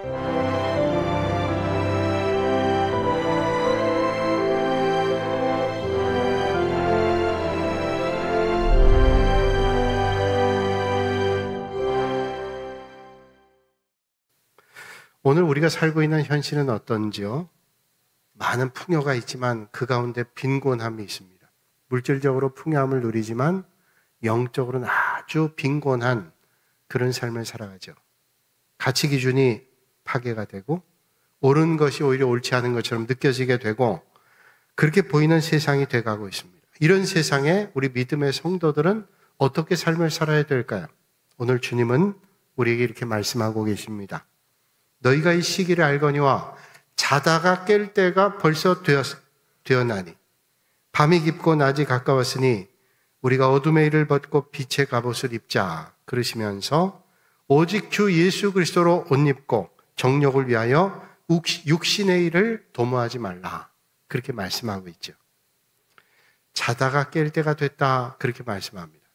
오늘 우리가 살고 있는 현실은 어떤지요? 많은 풍요가 있지만 그 가운데 빈곤함이 있습니다. 물질적으로 풍요함을 누리지만 영적으로는 아주 빈곤한 그런 삶을 살아가죠. 가치 기준이 파괴가 되고 옳은 것이 오히려 옳지 않은 것처럼 느껴지게 되고 그렇게 보이는 세상이 돼가고 있습니다. 이런 세상에 우리 믿음의 성도들은 어떻게 삶을 살아야 될까요? 오늘 주님은 우리에게 이렇게 말씀하고 계십니다. 너희가 이 시기를 알거니와 자다가 깰 때가 벌써 되었나니 밤이 깊고 낮이 가까웠으니 우리가 어둠의 일을 벗고 빛의 갑옷을 입자 그러시면서 오직 주 예수 그리스도로 옷 입고 정욕을 위하여 육신의 일을 도모하지 말라 그렇게 말씀하고 있죠. 자다가 깰 때가 됐다 그렇게 말씀합니다.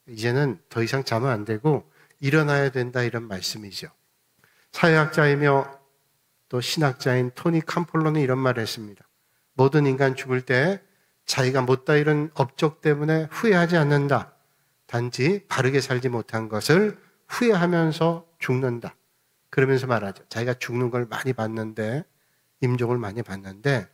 이제는 더 이상 자면 안 되고 일어나야 된다 이런 말씀이죠. 사회학자이며 또 신학자인 토니 캄폴로는 이런 말을 했습니다. 모든 인간 죽을 때 자기가 못다 이룬 업적 때문에 후회하지 않는다. 단지 바르게 살지 못한 것을 후회하면서 죽는다. 그러면서 말하죠. 자기가 죽는 걸 많이 봤는데, 임종을 많이 봤는데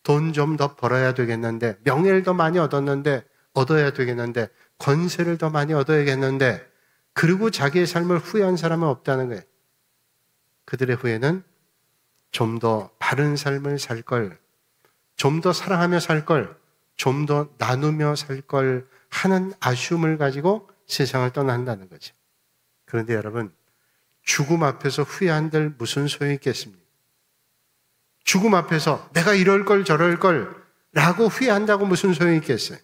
돈 좀 더 벌어야 되겠는데, 명예를 더 많이 얻어야 되겠는데, 권세를 더 많이 얻어야겠는데, 그리고 자기의 삶을 후회한 사람은 없다는 거예요. 그들의 후회는 좀 더 바른 삶을 살 걸, 좀 더 사랑하며 살 걸, 좀 더 나누며 살 걸 하는 아쉬움을 가지고 세상을 떠난다는 거죠. 그런데 여러분, 죽음 앞에서 후회한들 무슨 소용이 있겠습니까? 죽음 앞에서 내가 이럴 걸 저럴 걸 라고 후회한다고 무슨 소용이 있겠어요?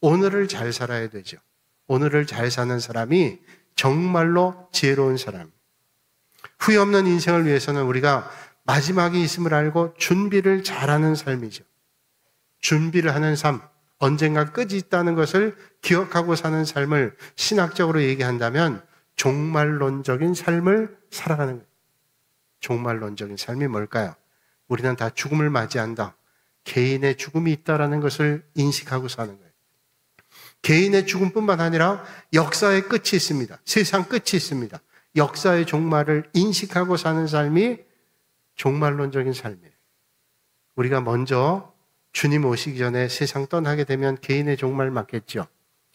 오늘을 잘 살아야 되죠. 오늘을 잘 사는 사람이 정말로 지혜로운 사람. 후회 없는 인생을 위해서는 우리가 마지막이 있음을 알고 준비를 잘하는 삶이죠. 준비를 하는 삶, 언젠가 끝이 있다는 것을 기억하고 사는 삶을 신학적으로 얘기한다면 종말론적인 삶을 살아가는 거예요. 종말론적인 삶이 뭘까요? 우리는 다 죽음을 맞이한다. 개인의 죽음이 있다는 것을 인식하고 사는 거예요. 개인의 죽음뿐만 아니라 역사의 끝이 있습니다. 세상 끝이 있습니다. 역사의 종말을 인식하고 사는 삶이 종말론적인 삶이에요. 우리가 먼저 주님 오시기 전에 세상 떠나게 되면 개인의 종말 맞겠죠.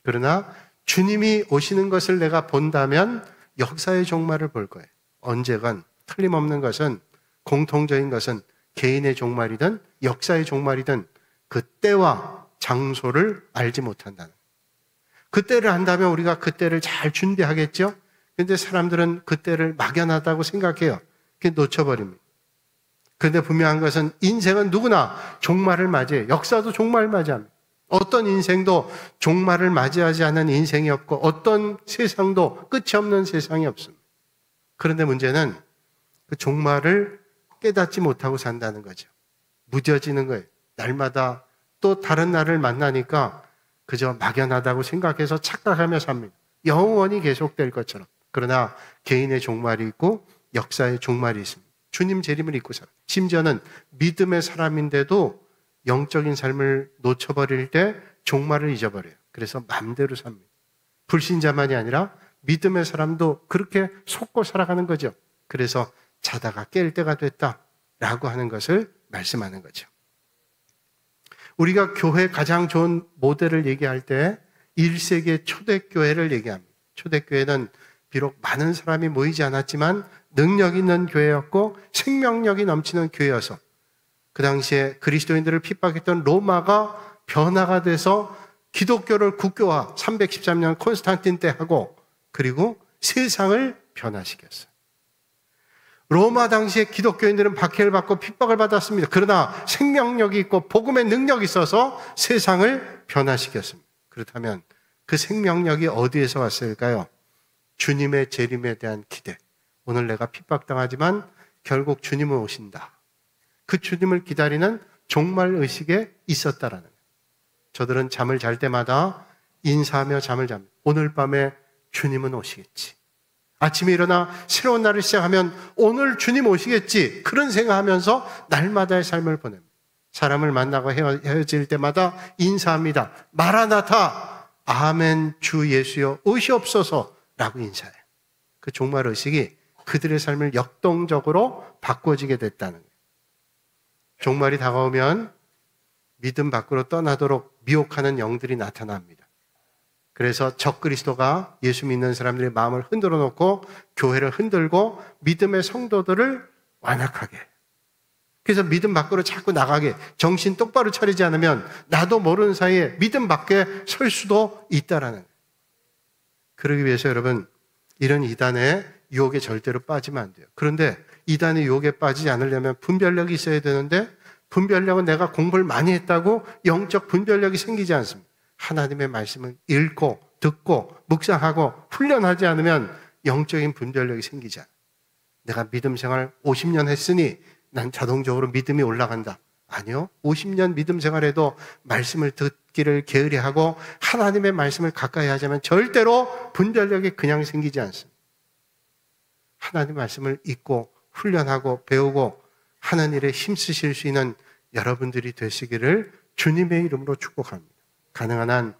그러나 주님이 오시는 것을 내가 본다면 역사의 종말을 볼 거예요. 언제건 틀림없는 것은, 공통적인 것은 개인의 종말이든 역사의 종말이든 그 때와 장소를 알지 못한다는 거예요. 그 때를 안다면 우리가 그 때를 잘 준비하겠죠. 그런데 사람들은 그 때를 막연하다고 생각해요. 그게 놓쳐버립니다. 그런데 분명한 것은 인생은 누구나 종말을 맞이해요. 역사도 종말을 맞이합니다. 어떤 인생도 종말을 맞이하지 않은 인생이 없고 어떤 세상도 끝이 없는 세상이 없습니다. 그런데 문제는 그 종말을 깨닫지 못하고 산다는 거죠. 무뎌지는 거예요. 날마다 또 다른 날을 만나니까 그저 막연하다고 생각해서 착각하며 삽니다. 영원히 계속될 것처럼. 그러나 개인의 종말이 있고 역사의 종말이 있습니다. 주님 재림을 잊고 살아요. 심지어는 믿음의 사람인데도 영적인 삶을 놓쳐버릴 때 종말을 잊어버려요. 그래서 마음대로 삽니다. 불신자만이 아니라 믿음의 사람도 그렇게 속고 살아가는 거죠. 그래서 자다가 깰 때가 됐다라고 하는 것을 말씀하는 거죠. 우리가 교회 가장 좋은 모델을 얘기할 때 1세기의 초대교회를 얘기합니다. 초대교회는 비록 많은 사람이 모이지 않았지만 능력 있는 교회였고 생명력이 넘치는 교회여서 그 당시에 그리스도인들을 핍박했던 로마가 변화가 돼서 기독교를 국교화 313년 콘스탄틴 때 하고 그리고 세상을 변화시켰어요. 로마 당시에 기독교인들은 박해를 받고 핍박을 받았습니다. 그러나 생명력이 있고 복음의 능력이 있어서 세상을 변화시켰습니다. 그렇다면 그 생명력이 어디에서 왔을까요? 주님의 재림에 대한 기대. 오늘 내가 핍박당하지만 결국 주님은 오신다. 그 주님을 기다리는 종말의식에 있었다라는 거예요. 저들은 잠을 잘 때마다 인사하며 잠을 잡니다. 오늘 밤에 주님은 오시겠지. 아침에 일어나 새로운 날을 시작하면 오늘 주님 오시겠지, 그런 생각하면서 날마다의 삶을 보냅니다. 사람을 만나고 헤어질 때마다 인사합니다. 마라나타, 아멘, 주 예수여 오시옵소서 라고 인사해요. 그 종말 의식이 그들의 삶을 역동적으로 바꿔지게 됐다는 거예요. 종말이 다가오면 믿음 밖으로 떠나도록 미혹하는 영들이 나타납니다. 그래서 적그리스도가 예수 믿는 사람들의 마음을 흔들어 놓고 교회를 흔들고 믿음의 성도들을 완악하게 해요. 그래서 믿음 밖으로 자꾸 나가게, 정신 똑바로 차리지 않으면 나도 모르는 사이에 믿음 밖에 설 수도 있다라는 거예요. 그러기 위해서 여러분, 이런 이단의 유혹에 절대로 빠지면 안 돼요. 그런데 이단의 유혹에 빠지지 않으려면 분별력이 있어야 되는데, 분별력은 내가 공부를 많이 했다고 영적 분별력이 생기지 않습니다. 하나님의 말씀을 읽고 듣고 묵상하고 훈련하지 않으면 영적인 분별력이 생기지 않아요. 내가 믿음 생활 50년 했으니 난 자동적으로 믿음이 올라간다. 아니요. 50년 믿음 생활에도 말씀을 듣기를 게으리하고 하나님의 말씀을 가까이 하자면 절대로 분별력이 그냥 생기지 않습니다. 하나님의 말씀을 읽고 훈련하고 배우고 하는 일에 힘쓰실 수 있는 여러분들이 되시기를 주님의 이름으로 축복합니다. 가능한 한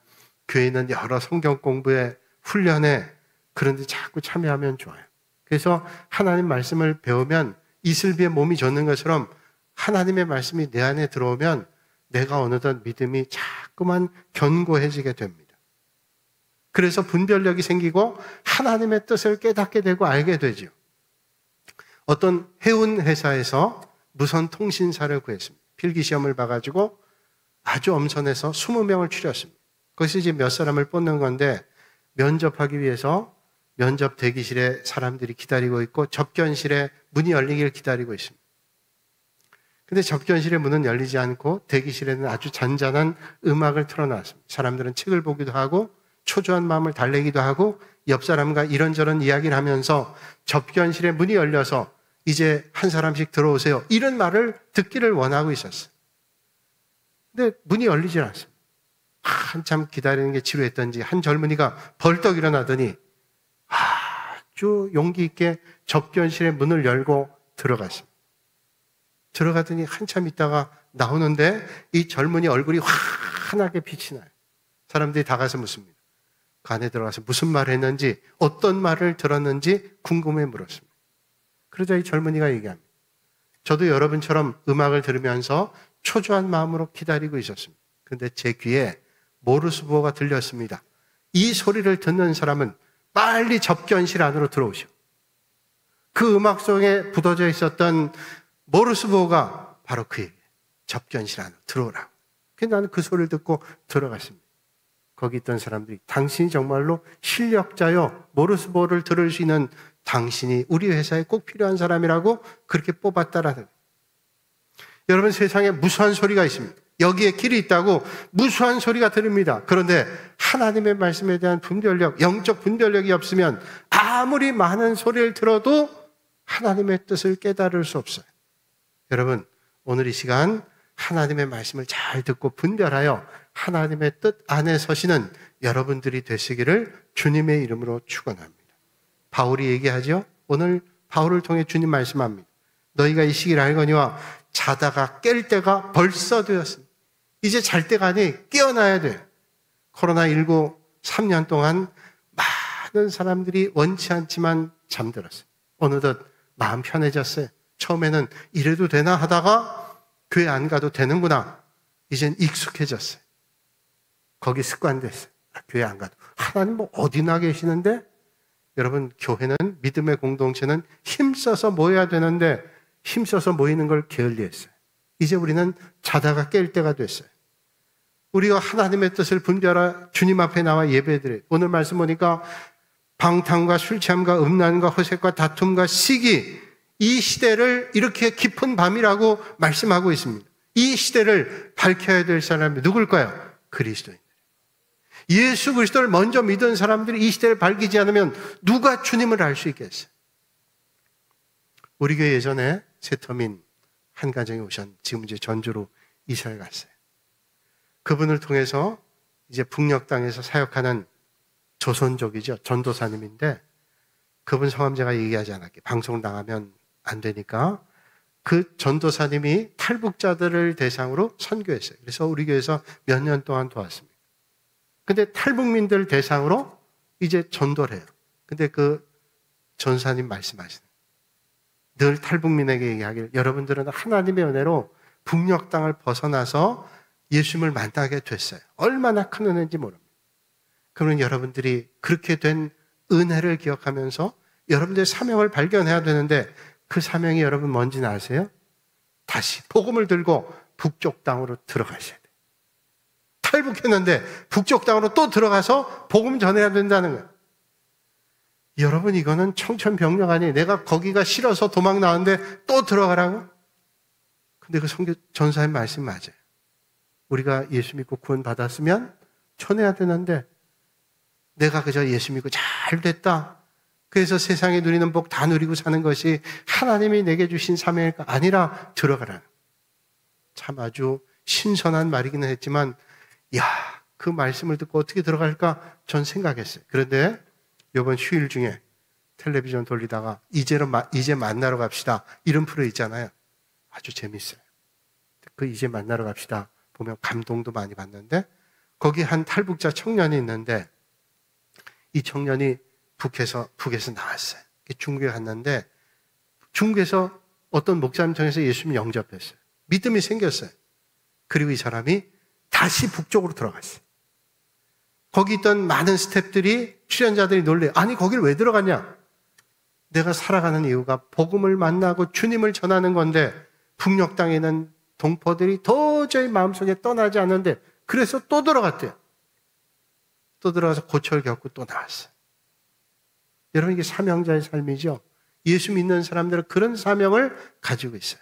교회에 있는 여러 성경 공부에 훈련에 그런 데 자꾸 참여하면 좋아요. 그래서 하나님 말씀을 배우면 이슬비의 몸이 젖는 것처럼 하나님의 말씀이 내 안에 들어오면 내가 어느덧 믿음이 자꾸만 견고해지게 됩니다. 그래서 분별력이 생기고 하나님의 뜻을 깨닫게 되고 알게 되죠. 어떤 해운 회사에서 무선 통신사를 구했습니다. 필기시험을 봐가지고 아주 엄선해서 20명을 추렸습니다. 그것이 이제 몇 사람을 뽑는 건데, 면접하기 위해서 면접 대기실에 사람들이 기다리고 있고 접견실에 문이 열리길 기다리고 있습니다. 근데 접견실의 문은 열리지 않고 대기실에는 아주 잔잔한 음악을 틀어놨습니다. 사람들은 책을 보기도 하고 초조한 마음을 달래기도 하고 옆 사람과 이런저런 이야기를 하면서 접견실의 문이 열려서 이제 한 사람씩 들어오세요, 이런 말을 듣기를 원하고 있었어요. 근데 문이 열리질 않습니다. 한참 기다리는 게 지루했던지 한 젊은이가 벌떡 일어나더니 아주 용기 있게 접견실의 문을 열고 들어갔습니다. 들어가더니 한참 있다가 나오는데 이 젊은이 얼굴이 환하게 빛이 나요. 사람들이 다 가서 묻습니다. 그 안에 들어가서 무슨 말을 했는지, 어떤 말을 들었는지 궁금해 물었습니다. 그러자 이 젊은이가 얘기합니다. 저도 여러분처럼 음악을 들으면서 초조한 마음으로 기다리고 있었습니다. 그런데 제 귀에 모르스부호가 들렸습니다. 이 소리를 듣는 사람은 빨리 접견실 안으로 들어오시오. 그 음악 속에 묻어져 있었던 모르스부호가 바로 그 얘기예요. 접견실 안으로 들어오라고. 그래서 나는 그 소리를 듣고 들어갔습니다. 거기 있던 사람들이 당신이 정말로 실력자요, 모르스부호를 들을 수 있는 당신이 우리 회사에 꼭 필요한 사람이라고 그렇게 뽑았다라는 거예요. 여러분, 세상에 무수한 소리가 있습니다. 여기에 길이 있다고 무수한 소리가 들립니다. 그런데 하나님의 말씀에 대한 분별력, 영적 분별력이 없으면 아무리 많은 소리를 들어도 하나님의 뜻을 깨달을 수 없어요. 여러분, 오늘 이 시간 하나님의 말씀을 잘 듣고 분별하여 하나님의 뜻 안에 서시는 여러분들이 되시기를 주님의 이름으로 축원합니다. 바울이 얘기하죠. 오늘 바울을 통해 주님 말씀합니다. 너희가 이 시기를 알거니와 자다가 깰 때가 벌써 되었습니다. 이제 잘 때가 아니 깨어나야 돼요. 코로나19 3년 동안 많은 사람들이 원치 않지만 잠들었어요. 어느덧 마음 편해졌어요. 처음에는 이래도 되나 하다가 교회 안 가도 되는구나. 이젠 익숙해졌어요. 거기 습관됐어요. 교회 안 가도. 하나님 뭐 어디나 계시는데? 여러분, 교회는, 믿음의 공동체는 힘써서 모여야 되는데 힘써서 모이는 걸 게을리했어요. 이제 우리는 자다가 깰 때가 됐어요. 우리가 하나님의 뜻을 분별하 주님 앞에 나와 예배드려요. 오늘 말씀 보니까 방탕과 술 취함과 음란과 허색과 다툼과 시기, 이 시대를 이렇게 깊은 밤이라고 말씀하고 있습니다. 이 시대를 밝혀야 될 사람이 누굴까요? 그리스도인. 예수 그리스도를 먼저 믿은 사람들이 이 시대를 밝히지 않으면 누가 주님을 알 수 있겠어요? 우리 교회 예전에 세터민 한 가정이 오셨는데 지금 이제 전주로 이사를 갔어요. 그분을 통해서 이제 북녘 땅에서 사역하는 조선족이죠. 전도사님인데 그분 성함 제가 얘기하지 않을게요. 방송 나가면 안 되니까. 그 전도사님이 탈북자들을 대상으로 선교했어요. 그래서 우리 교회에서 몇 년 동안 도왔습니다. 근데 탈북민들 대상으로 이제 전도를 해요. 근데 그 전사님 말씀하시는 늘 탈북민에게 얘기하기를 여러분들은 하나님의 은혜로 북녘 땅을 벗어나서 예수님을 만나게 됐어요. 얼마나 큰 은혜인지 모릅니다. 그러면 여러분들이 그렇게 된 은혜를 기억하면서 여러분들의 사명을 발견해야 되는데 그 사명이 여러분 뭔지는 아세요? 다시 복음을 들고 북쪽 땅으로 들어가셔야 돼요. 탈북했는데 북쪽 땅으로 또 들어가서 복음 전해야 된다는 거예요. 여러분 이거는 청천벽력 아니에요. 내가 거기가 싫어서 도망 나왔는데 또 들어가라고? 근데 그 선교 전사님 말씀 맞아요. 우리가 예수 믿고 구원 받았으면 전해야 되는데 내가 그저 예수 믿고 잘 됐다. 그래서 세상에 누리는 복 다 누리고 사는 것이 하나님이 내게 주신 사명일까? 아니라 들어가라는. 참 아주 신선한 말이기는 했지만 야, 그 말씀을 듣고 어떻게 들어갈까? 전 생각했어요. 그런데 이번 휴일 중에 텔레비전 돌리다가 이제 만나러 갑시다. 이런 프로 있잖아요. 아주 재밌어요. 그 이제 만나러 갑시다. 보면 감동도 많이 받는데 거기 한 탈북자 청년이 있는데 이 청년이 북에서 나왔어요. 중국에 갔는데 중국에서 어떤 목사님 통해서 예수님 영접했어요. 믿음이 생겼어요. 그리고 이 사람이 다시 북쪽으로 들어갔어요. 거기 있던 많은 스태프들이 출연자들이 놀래요. 아니 거길 왜 들어갔냐? 내가 살아가는 이유가 복음을 만나고 주님을 전하는 건데 북녘 땅에 있는 동포들이 도저히 마음속에 떠나지 않는데 그래서 또 들어갔대요. 또 들어가서 고초를 겪고 또 나왔어요. 여러분 이게 사명자의 삶이죠. 예수 믿는 사람들은 그런 사명을 가지고 있어요.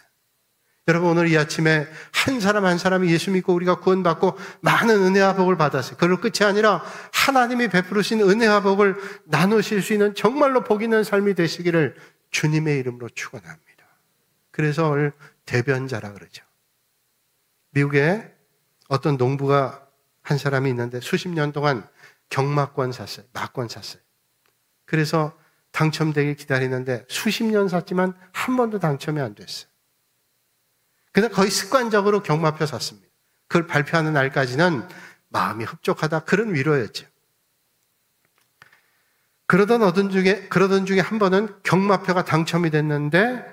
여러분 오늘 이 아침에 한 사람 한 사람이 예수 믿고 우리가 구원받고 많은 은혜와 복을 받았어요. 그럴 끝이 아니라 하나님이 베푸르신 은혜와 복을 나누실 수 있는 정말로 복 있는 삶이 되시기를 주님의 이름으로 축원합니다. 그래서 오늘 대변자라 그러죠. 미국에 어떤 농부가 한 사람이 있는데 수십 년 동안 경마권 샀어요. 마권 샀어요. 그래서 당첨되길 기다리는데 수십 년 샀지만 한 번도 당첨이 안 됐어요. 그냥 거의 습관적으로 경마표 샀습니다. 그걸 발표하는 날까지는 마음이 흡족하다 그런 위로였죠. 그러던 중에 한 번은 경마표가 당첨이 됐는데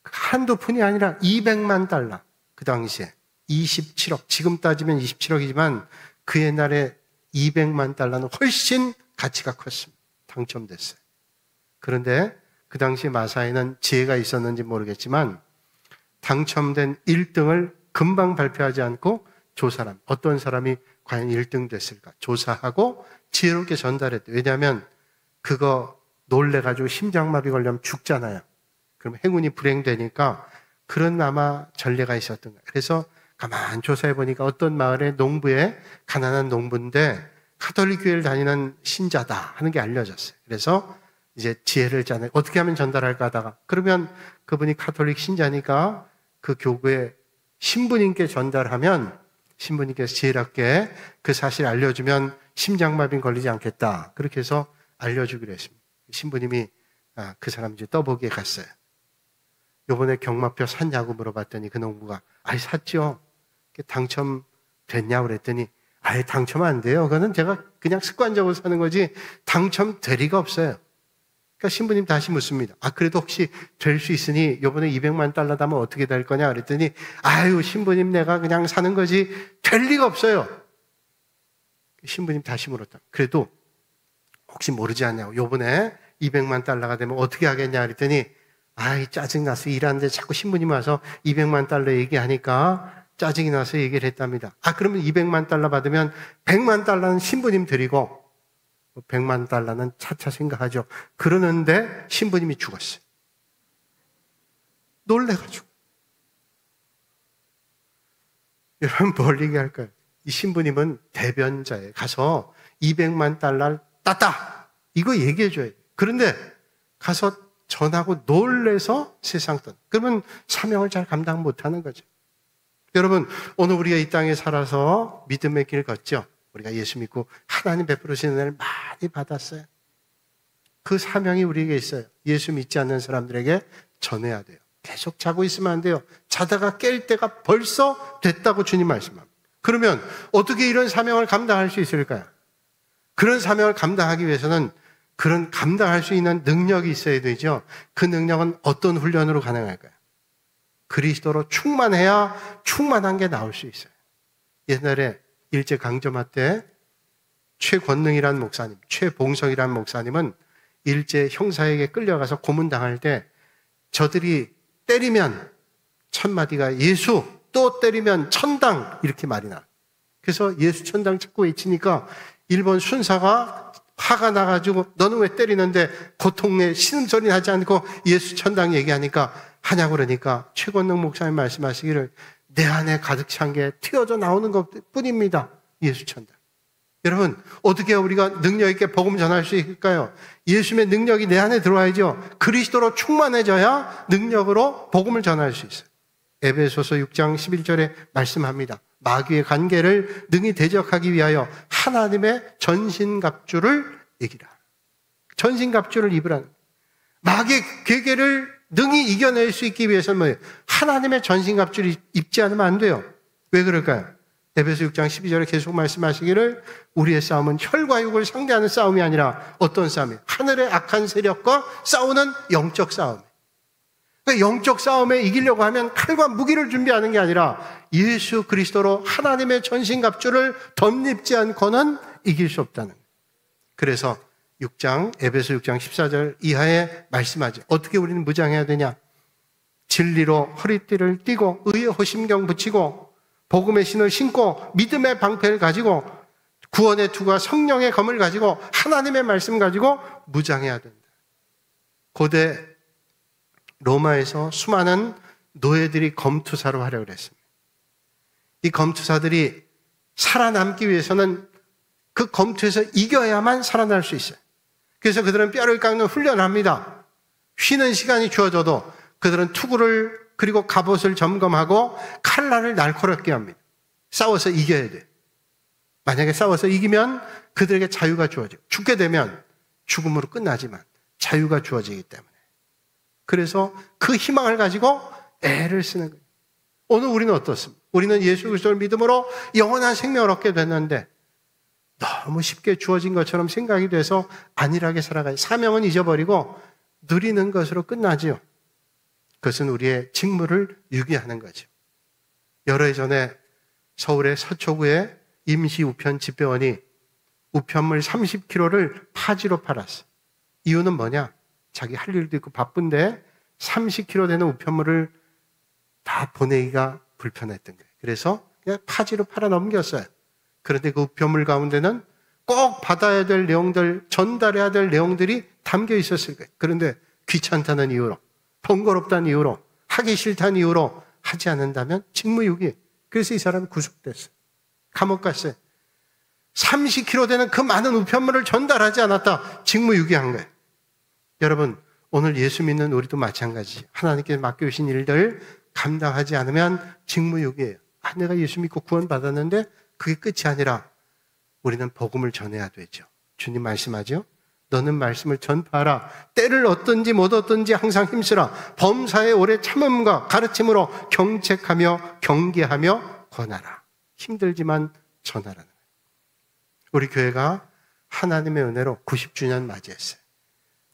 한두 푼이 아니라 200만 달러. 그 당시에 27억. 지금 따지면 27억이지만 그 옛날에 200만 달러는 훨씬 가치가 컸습니다. 당첨됐어요. 그런데 그 당시 마사에는 지혜가 있었는지 모르겠지만 당첨된 1등을 금방 발표하지 않고 조사람, 어떤 사람이 과연 1등 됐을까 조사하고 지혜롭게 전달했대요. 왜냐하면 그거 놀래가지고 심장마비 걸리면 죽잖아요. 그럼 행운이 불행되니까 그런 아마 전례가 있었던 거예요. 그래서 가만 조사해보니까 어떤 마을의 농부에 가난한 농부인데 가톨릭 교회를 다니는 신자다 하는 게 알려졌어요. 그래서 이제 지혜를 짜내 어떻게 하면 전달할까 하다가 그러면 그분이 가톨릭 신자니까 그 교구에 신부님께 전달하면 신부님께서 지혜롭게 그 사실 알려주면 심장마비 걸리지 않겠다. 그렇게 해서 알려주기로 했습니다. 신부님이 그 사람 이제 떠보기에 갔어요. 요번에 경마표 샀냐고 물어봤더니 그 농부가 아이 샀죠. 당첨됐냐고 그랬더니 아예 당첨 안 돼요. 그거는 제가 그냥 습관적으로 사는 거지 당첨될 리가 없어요. 그러니까 신부님 다시 묻습니다. 그래도 혹시 될 수 있으니 요번에 200만 달러 다면 어떻게 될 거냐 그랬더니 아유 신부님 내가 그냥 사는 거지 될 리가 없어요. 신부님 다시 물었다. 그래도 혹시 모르지 않냐고 요번에 200만 달러가 되면 어떻게 하겠냐 그랬더니 아이 짜증나서 일하는데 자꾸 신부님 와서 200만 달러 얘기하니까 짜증이 나서 얘기를 했답니다. 그러면 200만 달러 받으면 100만 달러는 신부님 드리고 100만 달러는 차차 생각하죠. 그러는데 신부님이 죽었어요. 놀래가지고. 여러분 뭘 얘기할까요? 이 신부님은 대변자에 가서 200만 달러를 땄다. 이거 얘기해줘야 돼요. 그런데 가서 전하고 놀래서 세상 떠나. 그러면 사명을 잘 감당 못하는 거죠. 여러분 오늘 우리가 이 땅에 살아서 믿음의 길 걷죠. 우리가 예수 믿고 하나님 베풀으시는 은혜를 많이 받았어요. 그 사명이 우리에게 있어요. 예수 믿지 않는 사람들에게 전해야 돼요. 계속 자고 있으면 안 돼요. 자다가 깰 때가 벌써 됐다고 주님 말씀합니다. 그러면 어떻게 이런 사명을 감당할 수 있을까요? 그런 사명을 감당하기 위해서는 그런 감당할 수 있는 능력이 있어야 되죠. 그 능력은 어떤 훈련으로 가능할까요? 그리스도로 충만해야 충만한 게 나올 수 있어요. 옛날에 일제강점하 때 최권능이라는 목사님, 최봉성이라는 목사님은 일제 형사에게 끌려가서 고문당할 때 저들이 때리면 첫마디가 예수, 또 때리면 천당, 이렇게 말이 나. 그래서 예수 천당 자꾸 외치니까 일본 순사가 화가 나가지고 너는 왜 때리는데 고통에 신음소리 나지 않고 예수 천당 얘기하니까 하냐고 그러니까 최권능 목사님 말씀하시기를 내 안에 가득 찬 게 튀어져 나오는 것 뿐입니다. 예수 천당. 여러분, 어떻게 우리가 능력 있게 복음 전할 수 있을까요? 예수님의 능력이 내 안에 들어와야죠. 그리스도로 충만해져야 능력으로 복음을 전할 수 있어요. 에베소서 6장 11절에 말씀합니다. 마귀의 관계를 능히 대적하기 위하여 하나님의 전신갑주를 이기라. 전신갑주를 입으라는. 마귀의 괴계를 능히 이겨낼 수 있기 위해서는 뭐예요? 하나님의 전신갑주를 입지 않으면 안 돼요. 왜 그럴까요? 에베소 6장 12절에 계속 말씀하시기를 우리의 싸움은 혈과 육을 상대하는 싸움이 아니라 어떤 싸움이에요? 하늘의 악한 세력과 싸우는 영적 싸움. 그러니까 영적 싸움에 이기려고 하면 칼과 무기를 준비하는 게 아니라 예수 그리스도로 하나님의 전신갑주를 덧입지 않고는 이길 수 없다는 거예요. 그래서 에베소 6장 14절 이하에 말씀하죠. 어떻게 우리는 무장해야 되냐? 진리로 허리띠를 띠고 의의 호심경 붙이고 복음의 신을 신고 믿음의 방패를 가지고 구원의 투구와 성령의 검을 가지고 하나님의 말씀 가지고 무장해야 된다. 고대 로마에서 수많은 노예들이 검투사로 활약을 했습니다. 이 검투사들이 살아남기 위해서는 그 검투에서 이겨야만 살아날 수 있어요. 그래서 그들은 뼈를 깎는 훈련을 합니다. 쉬는 시간이 주어져도 그들은 투구를 그리고 갑옷을 점검하고 칼날을 날카롭게 합니다. 싸워서 이겨야 돼요. 만약에 싸워서 이기면 그들에게 자유가 주어져요. 죽게 되면 죽음으로 끝나지만 자유가 주어지기 때문에. 그래서 그 희망을 가지고 애를 쓰는 거예요. 오늘 우리는 어떻습니까? 우리는 예수 그리스도를 믿음으로 영원한 생명을 얻게 됐는데 너무 쉽게 주어진 것처럼 생각이 돼서 안일하게 살아가요. 사명은 잊어버리고 누리는 것으로 끝나지요. 그것은 우리의 직무를 유기하는 거죠. 여러 해 전에 서울의 서초구에 임시 우편 집배원이 우편물 30kg를 파지로 팔았어요. 이유는 뭐냐? 자기 할 일도 있고 바쁜데 30kg 되는 우편물을 다 보내기가 불편했던 거예요. 그래서 그냥 파지로 팔아 넘겼어요. 그런데 그 우편물 가운데는 꼭 받아야 될 내용들, 전달해야 될 내용들이 담겨 있었을 거예요. 그런데 귀찮다는 이유로, 번거롭다는 이유로, 하기 싫다는 이유로 하지 않는다면 직무유기. 그래서 이 사람이 구속됐어요. 감옥 갔어요. 30kg 되는 그 많은 우편물을 전달하지 않았다. 직무유기한 거예요. 여러분, 오늘 예수 믿는 우리도 마찬가지죠. 하나님께서 맡겨주신 일들 감당하지 않으면 직무유기예요. 내가 예수 믿고 구원받았는데 그게 끝이 아니라 우리는 복음을 전해야 되죠. 주님 말씀하죠. 너는 말씀을 전파하라. 때를 얻든지 못 얻든지 항상 힘쓰라. 범사의 오래 참음과 가르침으로 경책하며 경계하며 권하라. 힘들지만 전하라는 거예요. 우리 교회가 하나님의 은혜로 90주년 맞이했어요.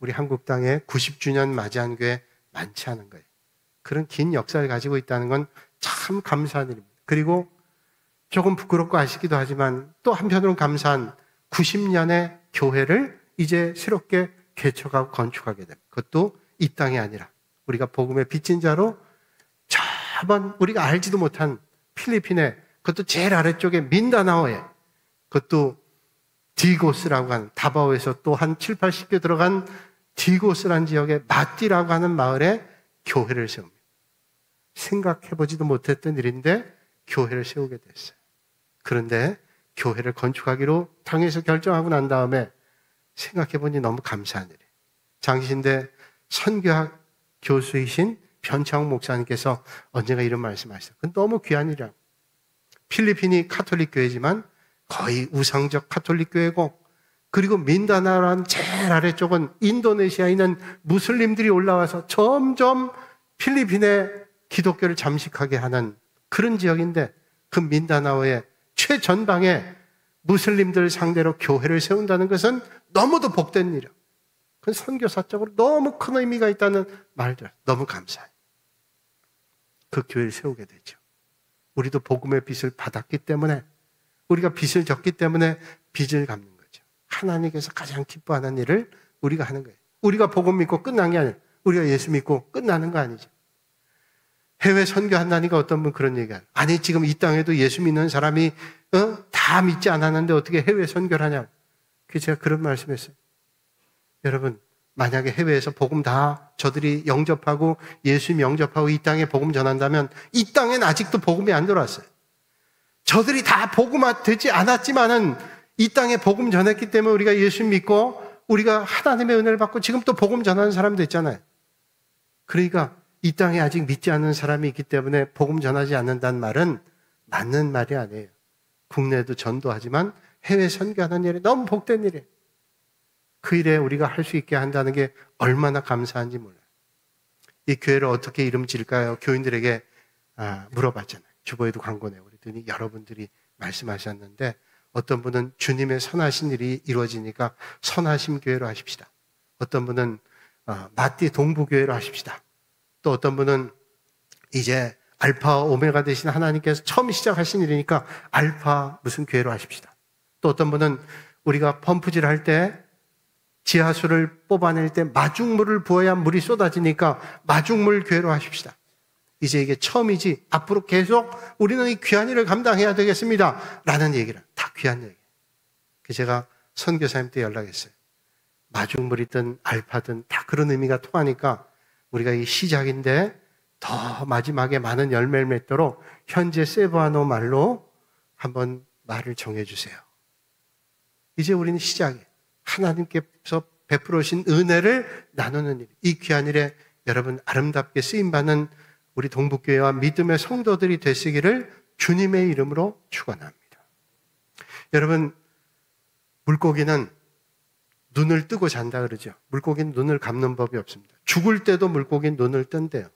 우리 한국 땅에 90주년 맞이한 교회 많지 않은 거예요. 그런 긴 역사를 가지고 있다는 건 참 감사한 일입니다. 그리고 조금 부끄럽고 아쉽기도 하지만 또 한편으로는 감사한 90년의 교회를 이제 새롭게 개척하고 건축하게 됩니다. 그것도 이 땅이 아니라 우리가 복음의 빚진 자로 저번 우리가 알지도 못한 필리핀의 그것도 제일 아래쪽에 민다나오에 그것도 디고스라고 하는 다바오에서 또 한 7, 80개 들어간 디고스라는 지역의 마띠라고 하는 마을에 교회를 세웁니다. 생각해보지도 못했던 일인데 교회를 세우게 됐어요. 그런데 교회를 건축하기로 당에서 결정하고 난 다음에 생각해보니 너무 감사한 일이에요. 장신대 선교학 교수이신 변창욱 목사님께서 언젠가 이런 말씀하셨어요. 그건 너무 귀한 일이야. 필리핀이 카톨릭 교회지만 거의 우상적 카톨릭 교회고 그리고 민다나오라는 제일 아래쪽은 인도네시아에 있는 무슬림들이 올라와서 점점 필리핀의 기독교를 잠식하게 하는 그런 지역인데, 그 민다나오의 최전방에 무슬림들 상대로 교회를 세운다는 것은 너무도 복된 일이야. 그건 선교사적으로 너무 큰 의미가 있다는 말들, 너무 감사해요. 그 교회를 세우게 되죠. 우리도 복음의 빚을 받았기 때문에, 우리가 빚을 졌기 때문에 빚을 갚는 거죠. 하나님께서 가장 기뻐하는 일을 우리가 하는 거예요. 우리가 복음 믿고 끝난 게 아니에요. 우리가 예수 믿고 끝나는 거 아니죠. 해외 선교한다니까 어떤 분 그런 얘기해요. 아니 지금 이 땅에도 예수 믿는 사람이 다 믿지 않았는데 어떻게 해외 선교를 하냐고. 그래서 제가 그런 말씀했어요. 여러분, 만약에 해외에서 복음 다 저들이 영접하고 예수 영접하고 이 땅에 복음 전한다면 이 땅엔 아직도 복음이 안 들어왔어요. 저들이 다 복음화되지 않았지만은 이 땅에 복음 전했기 때문에 우리가 예수 믿고 우리가 하나님의 은혜를 받고 지금 또 복음 전하는 사람도 있잖아요. 그러니까 이 땅에 아직 믿지 않는 사람이 있기 때문에 복음 전하지 않는다는 말은 맞는 말이 아니에요. 국내에도 전도하지만 해외 선교하는 일이 너무 복된 일이에요. 그 일에 우리가 할 수 있게 한다는 게 얼마나 감사한지 몰라요. 이 교회를 어떻게 이름 지을까요? 교인들에게 물어봤잖아요. 주보에도 광고 내고 그랬더니 여러분들이 말씀하셨는데, 어떤 분은 주님의 선하신 일이 이루어지니까 선하심 교회로 하십시다. 어떤 분은 마띠 동부교회로 하십시다. 또 어떤 분은 이제 알파 오메가 되신 하나님께서 처음 시작하신 일이니까 알파 무슨 교회로 하십시다. 또 어떤 분은 우리가 펌프질 할 때 지하수를 뽑아낼 때 마중물을 부어야 물이 쏟아지니까 마중물 교회로 하십시다. 이제 이게 처음이지 앞으로 계속 우리는 이 귀한 일을 감당해야 되겠습니다 라는 얘기를, 다 귀한 얘기예요. 그래서 제가 선교사님 때 연락했어요. 마중물이든 알파든 다 그런 의미가 통하니까 우리가 이 시작인데 더 마지막에 많은 열매를 맺도록 현재 세부아노 말로 한번 말을 정해주세요. 이제 우리는 시작이에요. 하나님께서 베풀어 주신 은혜를 나누는 일, 이 귀한 일에 여러분 아름답게 쓰임받는 우리 동북교회와 믿음의 성도들이 되시기를 주님의 이름으로 축원합니다. 여러분, 물고기는 눈을 뜨고 잔다 그러죠. 물고기는 눈을 감는 법이 없습니다. 죽을 때도 물고기는 눈을 뜬대요.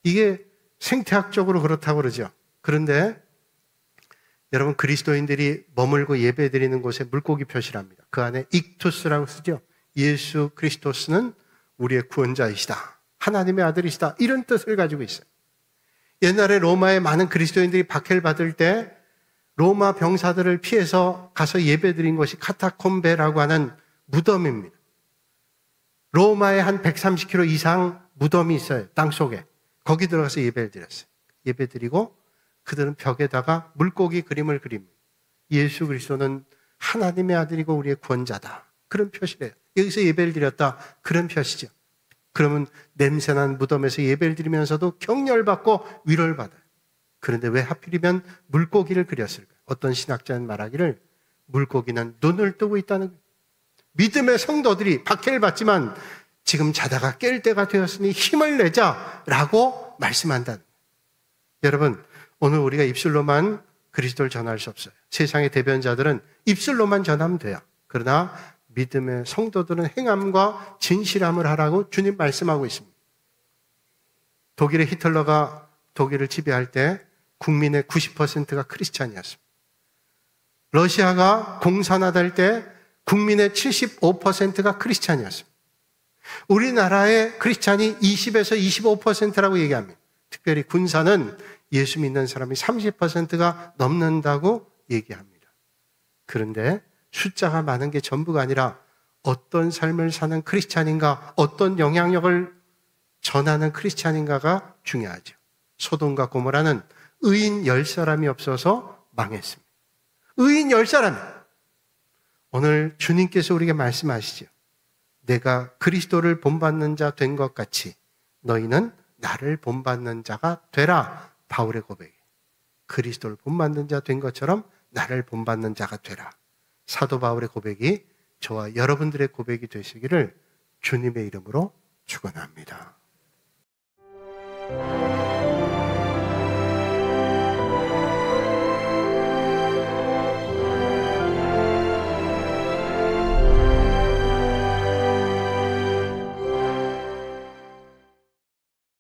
이게 생태학적으로 그렇다고 그러죠. 그런데 여러분, 그리스도인들이 머물고 예배드리는 곳에 물고기 표시랍니다. 그 안에 익투스라고 쓰죠. 예수 그리스도스는 우리의 구원자이시다, 하나님의 아들이시다, 이런 뜻을 가지고 있어요. 옛날에 로마의 많은 그리스도인들이 박해를 받을 때 로마 병사들을 피해서 가서 예배드린 것이 카타콤베라고 하는 무덤입니다. 로마에 한 130km 이상 무덤이 있어요. 땅속에. 거기 들어가서 예배를 드렸어요. 예배드리고 그들은 벽에다가 물고기 그림을 그립니다. 예수 그리스도는 하나님의 아들이고 우리의 구원자다, 그런 표시래요. 여기서 예배를 드렸다, 그런 표시죠. 그러면 냄새난 무덤에서 예배를 드리면서도 격려받고 위로를 받아요. 그런데 왜 하필이면 물고기를 그렸을까? 어떤 신학자는 말하기를 물고기는 눈을 뜨고 있다는 거예요. 믿음의 성도들이 박해를 받지만 지금 자다가 깰 때가 되었으니 힘을 내자라고 말씀한다는 거예요. 여러분, 오늘 우리가 입술로만 그리스도를 전할 수 없어요. 세상의 대변자들은 입술로만 전하면 돼요. 그러나 믿음의 성도들은 행함과 진실함을 하라고 주님 말씀하고 있습니다. 독일의 히틀러가 독일을 지배할 때 국민의 90%가 크리스찬이었습니다. 러시아가 공산화될 때 국민의 75%가 크리스찬이었습니다. 우리나라의 크리스찬이 20에서 25%라고 얘기합니다. 특별히 군사는 예수 믿는 사람이 30%가 넘는다고 얘기합니다. 그런데 숫자가 많은 게 전부가 아니라 어떤 삶을 사는 크리스찬인가, 어떤 영향력을 전하는 크리스찬인가가 중요하죠. 소돔과 고모라는 의인 10사람이 없어서 망했습니다. 의인 10사람. 오늘 주님께서 우리에게 말씀하시죠. 내가 그리스도를 본받는 자 된 것 같이 너희는 나를 본받는 자가 되라. 바울의 고백. 그리스도를 본받는 자 된 것처럼 나를 본받는 자가 되라. 사도 바울의 고백이 저와 여러분들의 고백이 되시기를 주님의 이름으로 축원합니다.